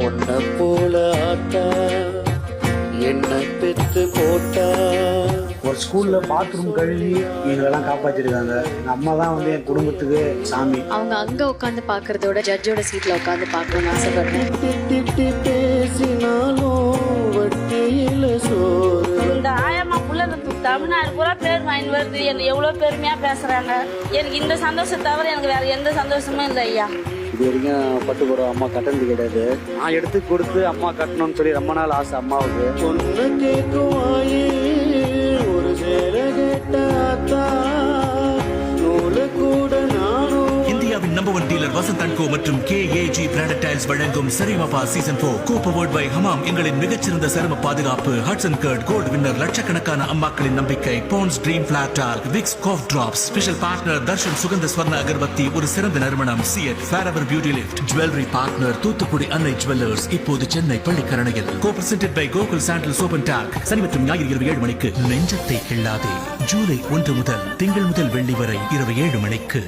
உன்னை போல ஆத்தா என்ன பெத்து போட்டா. ஒரு ஸ்கூல்ல பாத்ரூம் கழுவி எங்களெல்லாம் காப்பாற்றிருக்காங்க. எங்கள் அம்மா தான் வந்து என் குடும்பத்துக்கு சாமி. அவங்க அங்க உட்காந்து பாக்குறதோட ஜட்ஜோட சீட்ல உட்காந்து பார்க்கணும்னு ஆசைப்படுறேன். திட்டி பேசினாலும் வட்டியில சோறு. இந்த ஆயம்மா புள்ள தமிழ்நாடு பூரா பேர் வாங்கி வருது. எனக்கு எவ்வளவு பெருமையா பேசுறாங்க. எனக்கு இந்த சந்தோஷத்தை தவிர எனக்கு வேற எந்த சந்தோஷமும் இல்லை ஐயா. இது வரைக்கும் பட்டுப்புறம் அம்மா கட்டணது கிடையாது. நான் எடுத்து கொடுத்து அம்மா கட்டணும்னு சொல்லி ரொம்ப நாள் ஆசை அம்மாவுக்கு. பொண்ணு கேட்குவாயே ஒரு சேர கேட்டாத்தா நூல கூட நானும். இந்தியாவின் number 1 dealer Vasanth and co மற்றும் KAG பிராண்டட் டைல்ஸ் வழங்கும் Sa Re Ga Ma Pa season 4 co-powered by Hamam. எங்களின் மிகச்சிறந்த சரும பாதுகாப்பு. Hatsun curd gold winner. லட்சக்கணக்கான அம்மாக்களின் நம்பிக்கை. Pond's dream flat talc, Vicks cough drops. Special partner Darshan Sugandha Swarna agarbatti. ஒரு சிறந்த நிறுவனம் சியட் Fairever beauty lift. Jewellery partner Thoothukudi Annai jewellers, இப்போது சென்னை பள்ளிக்கரணையில். Co-presented by Gokul sandal soap and talc. சனி மற்றும் ஞாயிறு இரவு 7 மணிக்கு. நெஞ்சத்தை கிள்ளாதே. ஜூலை 1 முதல் திங்கள் முதல் வெள்ளி வரை இரவு 7 மணிக்கு.